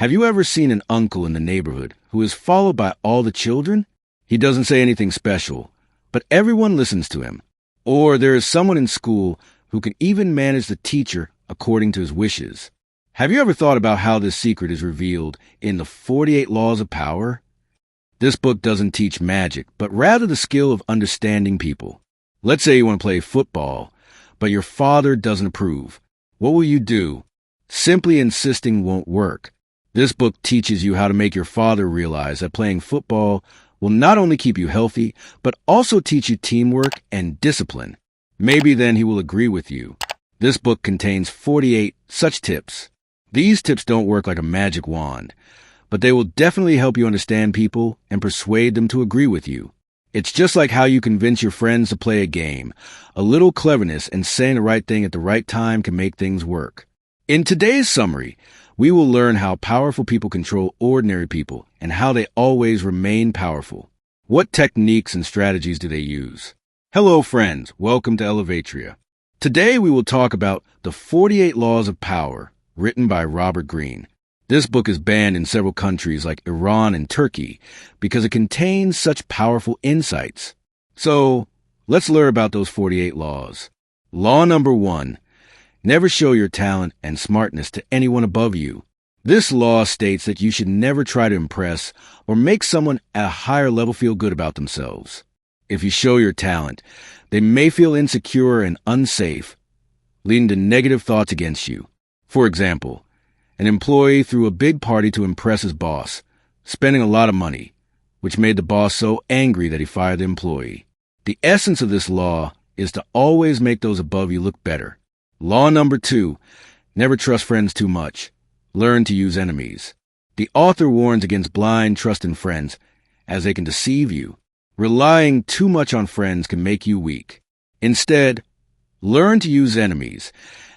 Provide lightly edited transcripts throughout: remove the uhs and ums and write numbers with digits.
Have you ever seen an uncle in the neighborhood who is followed by all the children? He doesn't say anything special, but everyone listens to him. Or there is someone in school who can even manage the teacher according to his wishes. Have you ever thought about how this secret is revealed in the 48 Laws of Power? This book doesn't teach magic, but rather the skill of understanding people. Let's say you want to play football, but your father doesn't approve. What will you do? Simply insisting won't work. This book teaches you how to make your father realize that playing football will not only keep you healthy, but also teach you teamwork and discipline. Maybe then he will agree with you. This book contains 48 such tips. These tips don't work like a magic wand, but they will definitely help you understand people and persuade them to agree with you. It's just like how you convince your friends to play a game. A little cleverness and saying the right thing at the right time can make things work. In today's summary, we will learn how powerful people control ordinary people and how they always remain powerful. What techniques and strategies do they use? Hello, friends. Welcome to Elevatria. Today we will talk about the 48 Laws of Power, written by Robert Greene. This book is banned in several countries like Iran and Turkey because it contains such powerful insights. So, let's learn about those 48 laws. Law number 1. Never show your talent and smartness to anyone above you. This law states that you should never try to impress or make someone at a higher level feel good about themselves. If you show your talent, they may feel insecure and unsafe, leading to negative thoughts against you. For example, an employee threw a big party to impress his boss, spending a lot of money, which made the boss so angry that he fired the employee. The essence of this law is to always make those above you look better. Law number 2, never trust friends too much. Learn to use enemies. The author warns against blind trust in friends, as they can deceive you. Relying too much on friends can make you weak. Instead, learn to use enemies,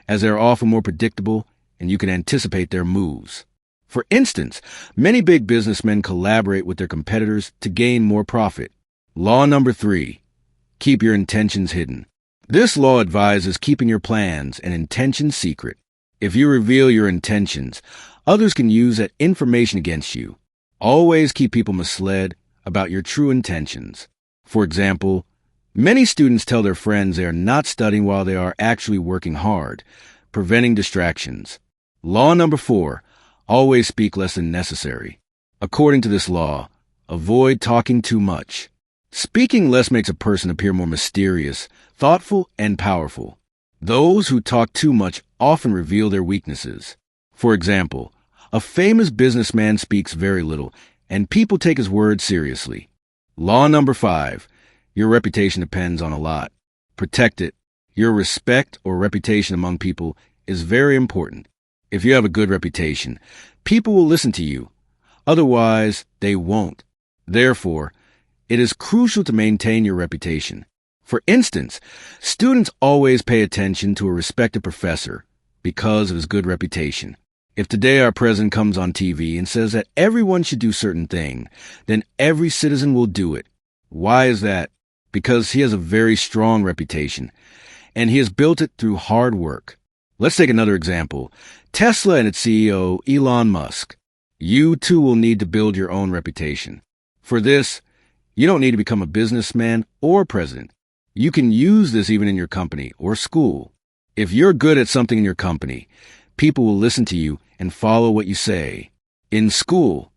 as they are often more predictable and you can anticipate their moves. For instance, many big businessmen collaborate with their competitors to gain more profit. Law number 3, keep your intentions hidden. This law advises keeping your plans and intentions secret. If you reveal your intentions, others can use that information against you. Always keep people misled about your true intentions. For example, many students tell their friends they are not studying while they are actually working hard, preventing distractions. Law number 4, always speak less than necessary. According to this law, avoid talking too much. Speaking less makes a person appear more mysterious, thoughtful, and powerful. Those who talk too much often reveal their weaknesses. For example, a famous businessman speaks very little, and people take his words seriously. Law number 5, your reputation depends on a lot. Protect it. Your respect or reputation among people is very important. If you have a good reputation, people will listen to you. Otherwise, they won't. Therefore, it is crucial to maintain your reputation. For instance, students always pay attention to a respected professor because of his good reputation. If today our president comes on TV and says that everyone should do a certain thing, then every citizen will do it. Why is that? Because he has a very strong reputation, and he has built it through hard work. Let's take another example. Tesla and its CEO, Elon Musk. You too will need to build your own reputation. For this, you don't need to become a businessman or president. You can use this even in your company or school. If you're good at something in your company, people will listen to you and follow what you say. In school,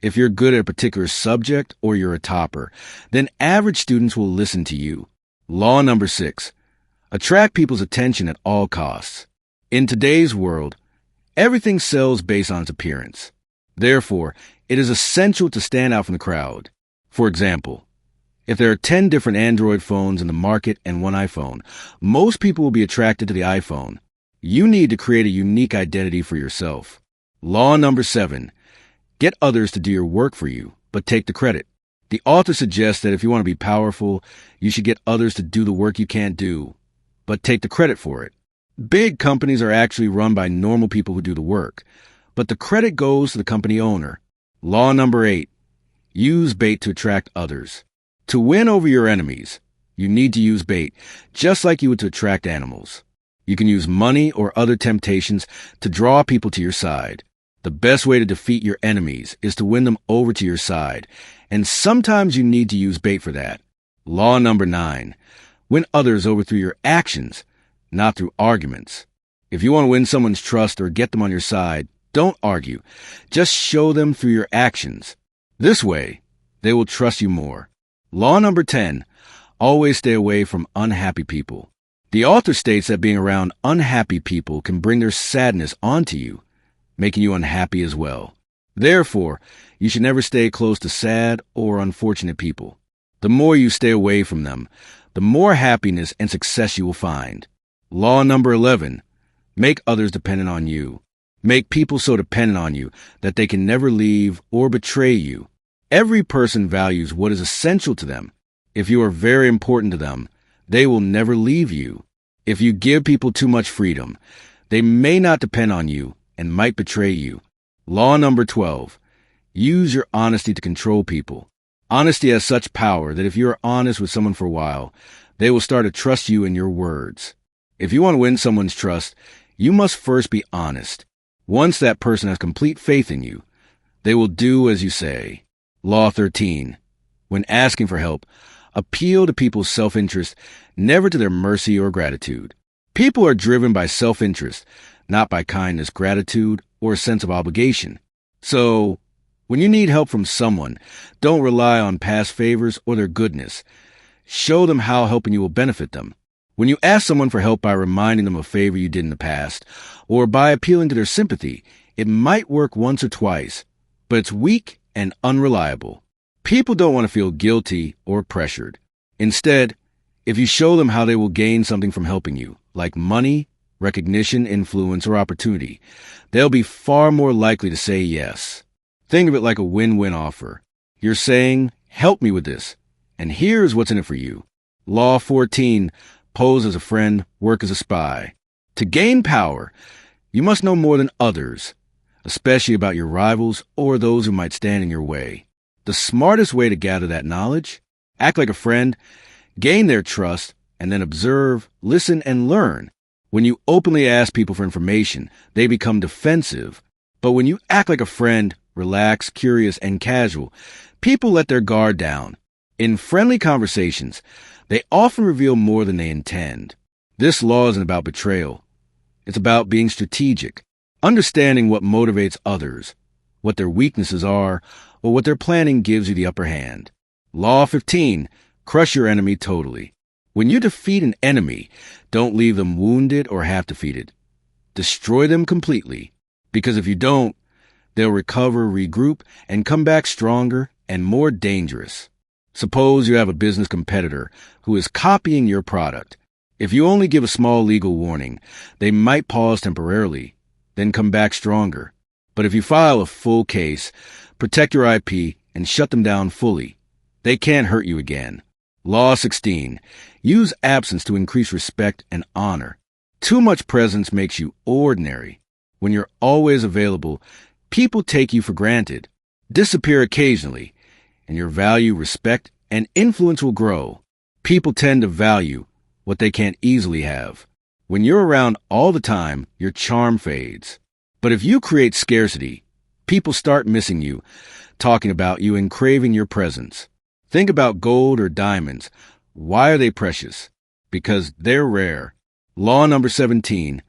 if you're good at a particular subject or you're a topper, then average students will listen to you. Law number 6, attract people's attention at all costs. In today's world, everything sells based on its appearance. Therefore, it is essential to stand out from the crowd. For example, if there are 10 different Android phones in the market and one iPhone, most people will be attracted to the iPhone. You need to create a unique identity for yourself. Law number 7, get others to do your work for you, but take the credit. The author suggests that if you want to be powerful, you should get others to do the work you can't do, but take the credit for it. Big companies are actually run by normal people who do the work, but the credit goes to the company owner. Law number 8, use bait to attract others. To win over your enemies, you need to use bait, just like you would to attract animals. You can use money or other temptations to draw people to your side. The best way to defeat your enemies is to win them over to your side, and sometimes you need to use bait for that. Law number 9. Win others over through your actions, not through arguments. If you want to win someone's trust or get them on your side, don't argue. Just show them through your actions. This way, they will trust you more. Law number 10. Always stay away from unhappy people. The author states that being around unhappy people can bring their sadness onto you, making you unhappy as well. Therefore, you should never stay close to sad or unfortunate people. The more you stay away from them, the more happiness and success you will find. Law number 11. Make others dependent on you. Make people so dependent on you that they can never leave or betray you. Every person values what is essential to them. If you are very important to them, they will never leave you. If you give people too much freedom, they may not depend on you and might betray you. Law number 12. Use your honesty to control people. Honesty has such power that if you are honest with someone for a while, they will start to trust you and your words. If you want to win someone's trust, you must first be honest. Once that person has complete faith in you, they will do as you say. Law 13. When asking for help, appeal to people's self-interest, never to their mercy or gratitude. People are driven by self-interest, not by kindness, gratitude, or a sense of obligation. So, when you need help from someone, don't rely on past favors or their goodness. Show them how helping you will benefit them. When you ask someone for help by reminding them of a favor you did in the past, or by appealing to their sympathy, it might work once or twice, but it's weak and unreliable. People don't want to feel guilty or pressured. Instead, if you show them how they will gain something from helping you, like money, recognition, influence, or opportunity, they'll be far more likely to say yes. Think of it like a win-win offer. You're saying, help me with this, and here's what's in it for you. Law 14. Pose as a friend, work as a spy. To gain power, you must know more than others, especially about your rivals or those who might stand in your way. The smartest way to gather that knowledge, act like a friend, gain their trust, and then observe, listen, and learn. When you openly ask people for information, they become defensive. But when you act like a friend, relaxed, curious, and casual, people let their guard down. In friendly conversations, they often reveal more than they intend. This law isn't about betrayal. It's about being strategic, understanding what motivates others, what their weaknesses are, or what they're planning gives you the upper hand. Law 15. Crush your enemy totally. When you defeat an enemy, don't leave them wounded or half-defeated. Destroy them completely, because if you don't, they'll recover, regroup, and come back stronger and more dangerous. Suppose you have a business competitor who is copying your product. If you only give a small legal warning, they might pause temporarily, then come back stronger. But if you file a full case, protect your IP, and shut them down fully, they can't hurt you again. Law 16. Use absence to increase respect and honor. Too much presence makes you ordinary. When you're always available, people take you for granted. Disappear occasionally, and your value, respect, and influence will grow. People tend to value what they can't easily have. When you're around all the time, your charm fades. But if you create scarcity, people start missing you, talking about you, and craving your presence. Think about gold or diamonds. Why are they precious? Because they're rare. Law number 17.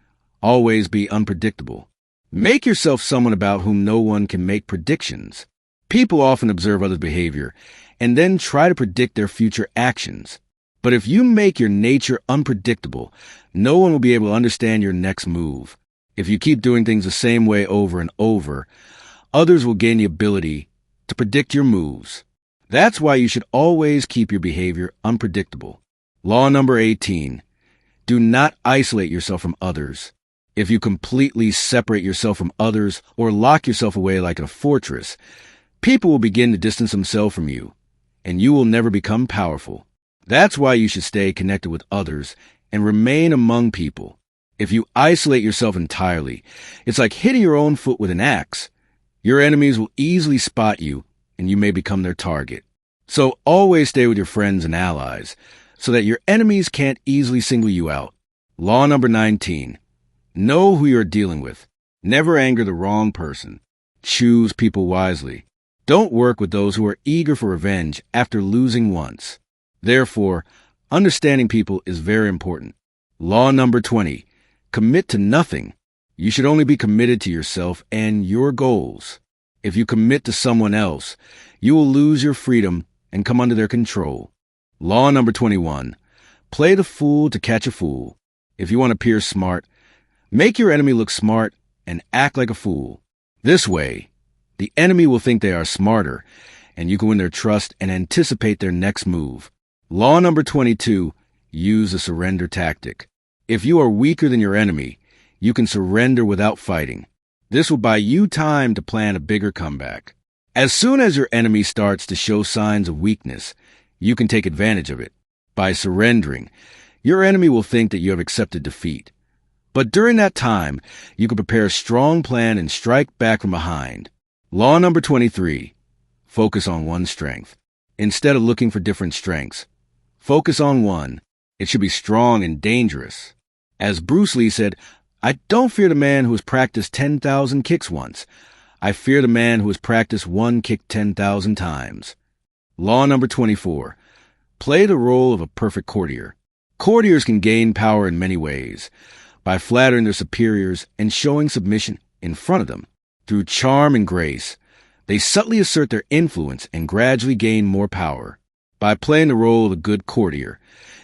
Always be unpredictable. Make yourself someone about whom no one can make predictions. People often observe others' behavior and then try to predict their future actions. But if you make your nature unpredictable, no one will be able to understand your next move. If you keep doing things the same way over and over, others will gain the ability to predict your moves. That's why you should always keep your behavior unpredictable. Law number 18. Do not isolate yourself from others. If you completely separate yourself from others or lock yourself away like a fortress, people will begin to distance themselves from you, and you will never become powerful. That's why you should stay connected with others and remain among people. If you isolate yourself entirely, it's like hitting your own foot with an axe. Your enemies will easily spot you, and you may become their target. So always stay with your friends and allies, so that your enemies can't easily single you out. Law number 19. Know who you're dealing with. Never anger the wrong person. Choose people wisely. Don't work with those who are eager for revenge after losing once. Therefore, understanding people is very important. Law number 20. Commit to nothing. You should only be committed to yourself and your goals. If you commit to someone else, you will lose your freedom and come under their control. Law number 21. Play the fool to catch a fool. If you want to appear smart, make your enemy look smart and act like a fool. This way, the enemy will think they are smarter, and you can win their trust and anticipate their next move. Law number 22. Use a surrender tactic. If you are weaker than your enemy, you can surrender without fighting. This will buy you time to plan a bigger comeback. As soon as your enemy starts to show signs of weakness, you can take advantage of it. By surrendering, your enemy will think that you have accepted defeat. But during that time, you can prepare a strong plan and strike back from behind. Law number 23. Focus on one strength. Instead of looking for different strengths, focus on one. It should be strong and dangerous. As Bruce Lee said, I don't fear the man who has practiced 10,000 kicks once. I fear the man who has practiced one kick 10,000 times. Law number 24. Play the role of a perfect courtier. Courtiers can gain power in many ways. By flattering their superiors and showing submission in front of them. Through charm and grace, they subtly assert their influence and gradually gain more power. By playing the role of a good courtier,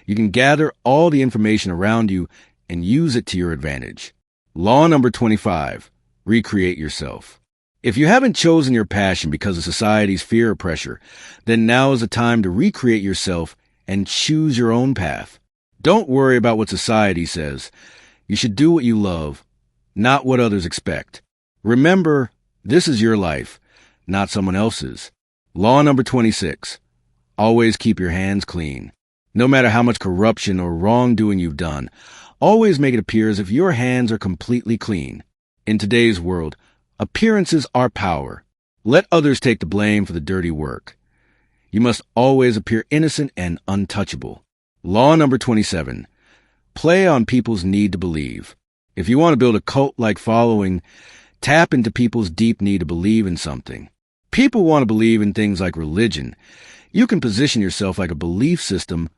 you can gather all the information around you and use it to your advantage. Law number 25. Recreate yourself. If you haven't chosen your passion because of society's fear or pressure, then now is the time to recreate yourself and choose your own path. Don't worry about what society says. You should do what you love, not what others expect. Remember, this is your life, not someone else's. Law number 26. Always keep your hands clean. No matter how much corruption or wrongdoing you've done, always make it appear as if your hands are completely clean. In today's world, appearances are power. Let others take the blame for the dirty work. You must always appear innocent and untouchable. Law number 27. Play on people's need to believe. If you want to build a cult-like following, tap into people's deep need to believe in something. People want to believe in things like religion. You can position yourself like a belief system,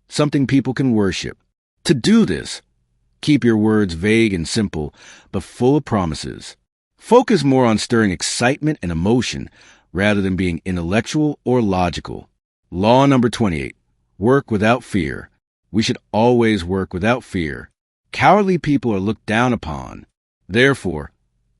something people can worship. To do this, keep your words vague and simple, but full of promises. Focus more on stirring excitement and emotion rather than being intellectual or logical. Law number 28. Work without fear. We should always work without fear. Cowardly people are looked down upon. Therefore,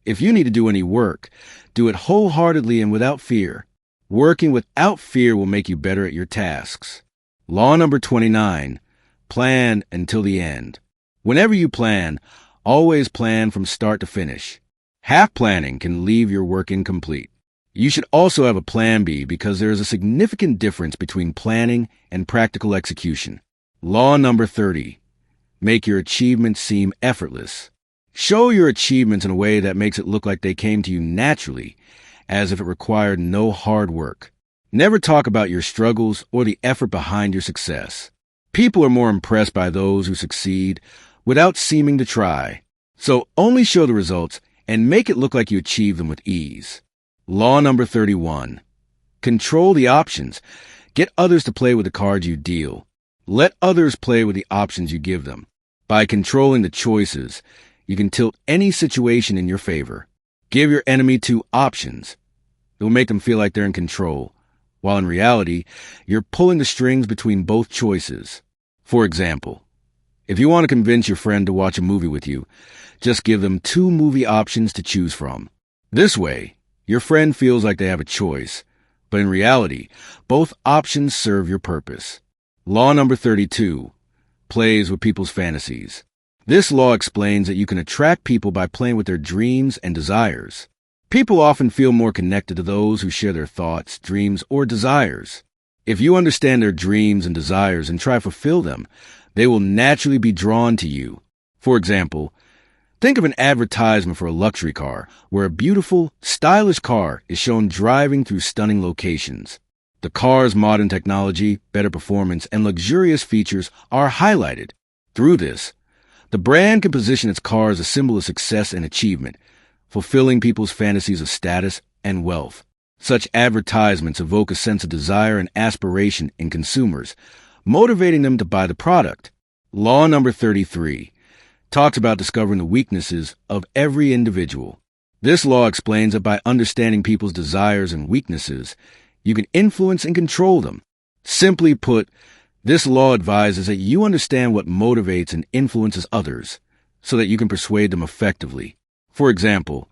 if you need to do any work, do it wholeheartedly and without fear. Working without fear will make you better at your tasks. Law number 29. Plan until the end. Whenever you plan, always plan from start to finish. Half planning can leave your work incomplete. You should also have a plan B because there is a significant difference between planning and practical execution. Law number 30. Make your achievements seem effortless. Show your achievements in a way that makes it look like they came to you naturally, as if it required no hard work. Never talk about your struggles or the effort behind your success. People are more impressed by those who succeed without seeming to try. So only show the results and make it look like you achieved them with ease. Law number 31. Control the options. Get others to play with the cards you deal. Let others play with the options you give them. By controlling the choices, you can tilt any situation in your favor. Give your enemy 2 options. It will make them feel like they're in control, while in reality, you're pulling the strings between both choices. For example, if you want to convince your friend to watch a movie with you, just give them 2 movie options to choose from. This way, your friend feels like they have a choice, but in reality, both options serve your purpose. Law number 32. Plays with people's fantasies. This law explains that you can attract people by playing with their dreams and desires. People often feel more connected to those who share their thoughts, dreams, or desires. If you understand their dreams and desires and try to fulfill them, they will naturally be drawn to you. For example, think of an advertisement for a luxury car where a beautiful, stylish car is shown driving through stunning locations. The car's modern technology, better performance, and luxurious features are highlighted. Through this, the brand can position its car as a symbol of success and achievement, fulfilling people's fantasies of status and wealth. Such advertisements evoke a sense of desire and aspiration in consumers, motivating them to buy the product. Law number 33 talks about discovering the weaknesses of every individual. This law explains that by understanding people's desires and weaknesses, you can influence and control them. Simply put, this law advises that you understand what motivates and influences others so that you can persuade them effectively. For example,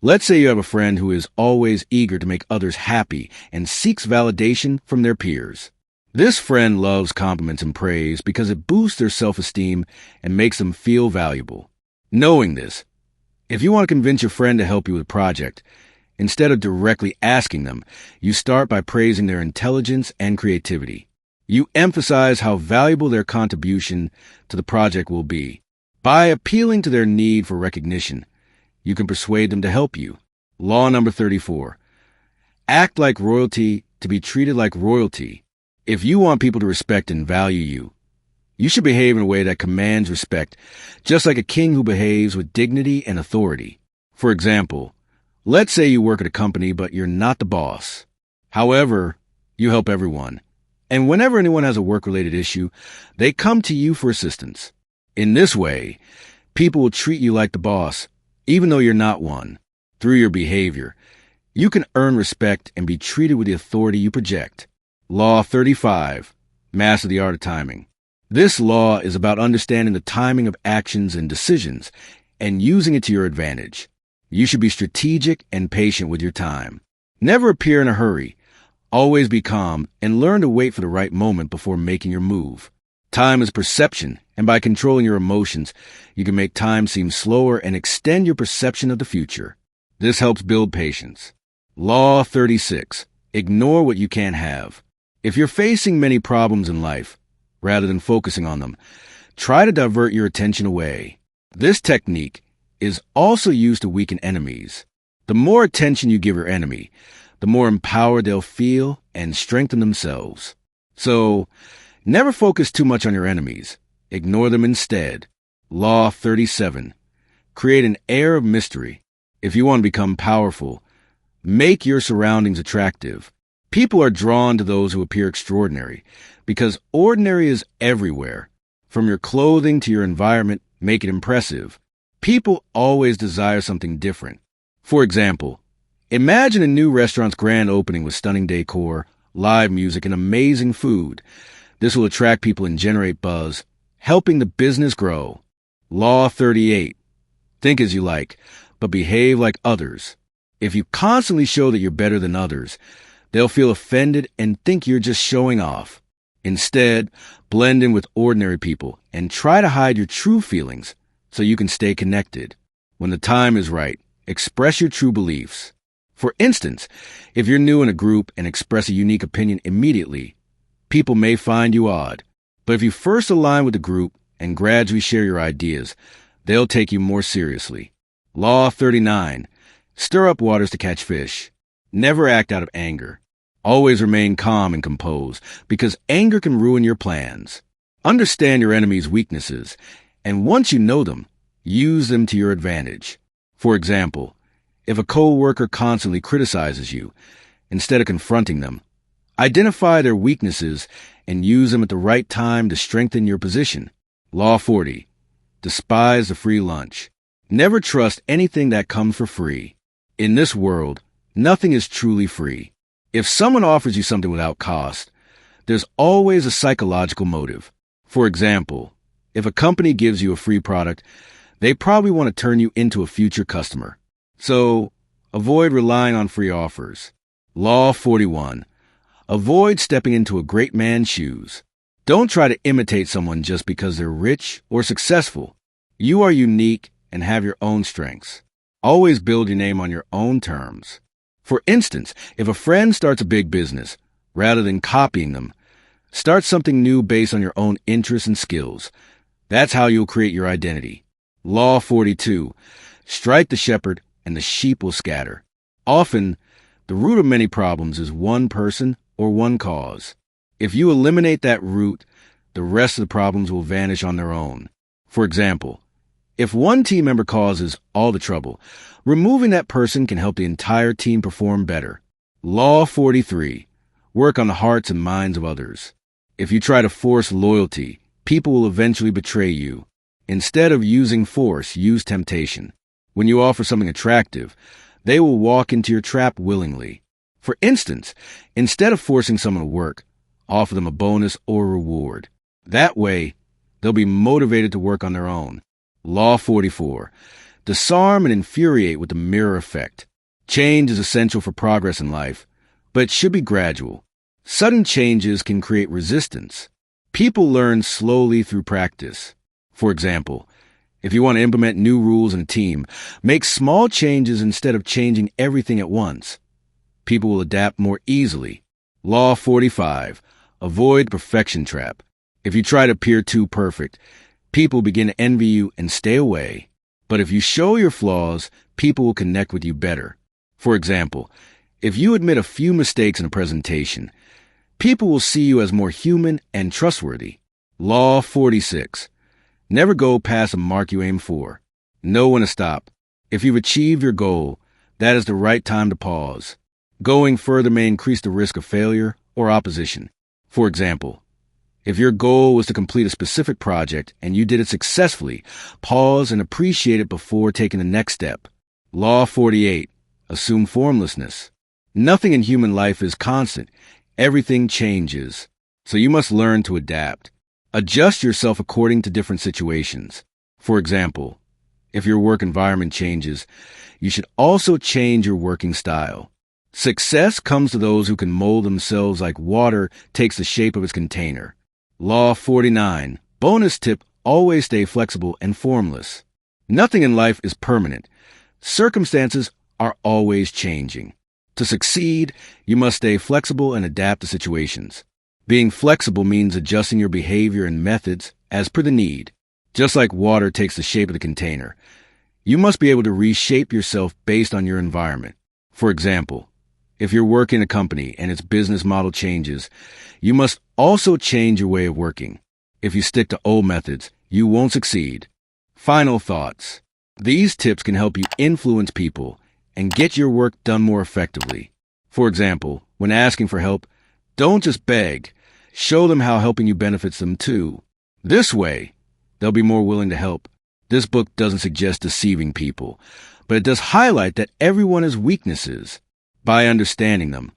let's say you have a friend who is always eager to make others happy and seeks validation from their peers. This friend loves compliments and praise because it boosts their self-esteem and makes them feel valuable. Knowing this, if you want to convince your friend to help you with a project, instead of directly asking them, you start by praising their intelligence and creativity. You emphasize how valuable their contribution to the project will be. By appealing to their need for recognition, you can persuade them to help you. Law number 34. Act like royalty to be treated like royalty. If you want people to respect and value you, you should behave in a way that commands respect, just like a king who behaves with dignity and authority. For example, let's say you work at a company, but you're not the boss. However, you help everyone. And whenever anyone has a work-related issue, they come to you for assistance. In this way, people will treat you like the boss, even though you're not one. Through your behavior, you can earn respect and be treated with the authority you project. Law 35. Master the art of timing. This law is about understanding the timing of actions and decisions and using it to your advantage. You should be strategic and patient with your time. Never appear in a hurry. Always be calm and learn to wait for the right moment before making your move. Time is perception, and by controlling your emotions, you can make time seem slower and extend your perception of the future. This helps build patience. Law 36. Ignore what you can't have. If you're facing many problems in life, rather than focusing on them, try to divert your attention away. This technique is also used to weaken enemies. The more attention you give your enemy, the more empowered they'll feel and strengthen themselves. So, never focus too much on your enemies. Ignore them instead. Law 37. Create an air of mystery. If you want to become powerful, make your surroundings attractive. People are drawn to those who appear extraordinary because ordinary is everywhere. From your clothing to your environment, make it impressive. People always desire something different. For example, imagine a new restaurant's grand opening with stunning decor, live music, and amazing food. This will attract people and generate buzz, helping the business grow. Law 38. Think as you like, but behave like others. If you constantly show that you're better than others, they'll feel offended and think you're just showing off. Instead, blend in with ordinary people and try to hide your true feelings so you can stay connected. When the time is right, express your true beliefs. For instance, if you're new in a group and express a unique opinion immediately, people may find you odd. But if you first align with the group and gradually share your ideas, they'll take you more seriously. Law 39. Stir up waters to catch fish. Never act out of anger. Always remain calm and composed, because anger can ruin your plans. Understand your enemy's weaknesses, and once you know them, use them to your advantage. For example, if a co-worker constantly criticizes you, instead of confronting them, identify their weaknesses and use them at the right time to strengthen your position. Law 40. Despise the free lunch. Never trust anything that comes for free. In this world, nothing is truly free. If someone offers you something without cost, there's always a psychological motive. For example, if a company gives you a free product, they probably want to turn you into a future customer. So, avoid relying on free offers. Law 41. Avoid stepping into a great man's shoes. Don't try to imitate someone just because they're rich or successful. You are unique and have your own strengths. Always build your name on your own terms. For instance, if a friend starts a big business, rather than copying them, start something new based on your own interests and skills. That's how you'll create your identity. Law 42. Strike the shepherd and the sheep will scatter. Often, the root of many problems is one person or one cause. If you eliminate that root, the rest of the problems will vanish on their own. For example, If one team member causes all the trouble, removing that person can help the entire team perform better. Law 43. Work on the hearts and minds of others. If you try to force loyalty, people will eventually betray you. Instead of using force, use temptation. When you offer something attractive, they will walk into your trap willingly. For instance, instead of forcing someone to work, offer them a bonus or reward. That way, they'll be motivated to work on their own. Law 44. Disarm and infuriate with the mirror effect. Change is essential for progress in life, but it should be gradual. Sudden changes can create resistance. People learn slowly through practice. For example, if you want to implement new rules in a team, make small changes instead of changing everything at once. People will adapt more easily. Law 45. Avoid perfection trap. If you try to appear too perfect, people begin to envy you and stay away. But if you show your flaws, people will connect with you better. For example, if you admit a few mistakes in a presentation, people will see you as more human and trustworthy. Law 46. Never go past a mark you aim for. Know when to stop. If you've achieved your goal, that is the right time to pause. Going further may increase the risk of failure or opposition. For example, if your goal was to complete a specific project and you did it successfully, pause and appreciate it before taking the next step. Law 48. Assume formlessness. Nothing in human life is constant. Everything changes. So you must learn to adapt. Adjust yourself according to different situations. For example, if your work environment changes, you should also change your working style. Success comes to those who can mold themselves like water takes the shape of its container. Law 49. Bonus tip: always stay flexible and formless. Nothing in life is permanent. Circumstances are always changing. To succeed, you must stay flexible and adapt to situations. Being flexible means adjusting your behavior and methods as per the need. Just like water takes the shape of the container, you must be able to reshape yourself based on your environment. For example, if you're working in a company and its business model changes, you must also change your way of working. If you stick to old methods, you won't succeed. Final thoughts. These tips can help you influence people and get your work done more effectively. For example, when asking for help, don't just beg. Show them how helping you benefits them too. This way, they'll be more willing to help. This book doesn't suggest deceiving people, but it does highlight that everyone has weaknesses. By understanding them,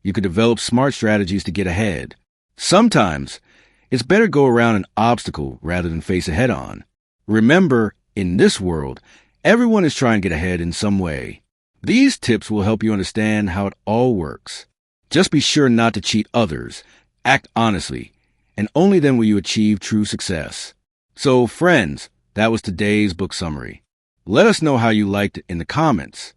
you could develop smart strategies to get ahead. Sometimes, it's better to go around an obstacle rather than face it head on. Remember, in this world, everyone is trying to get ahead in some way. These tips will help you understand how it all works. Just be sure not to cheat others, act honestly, and only then will you achieve true success. So, friends, that was today's book summary. Let us know how you liked it in the comments.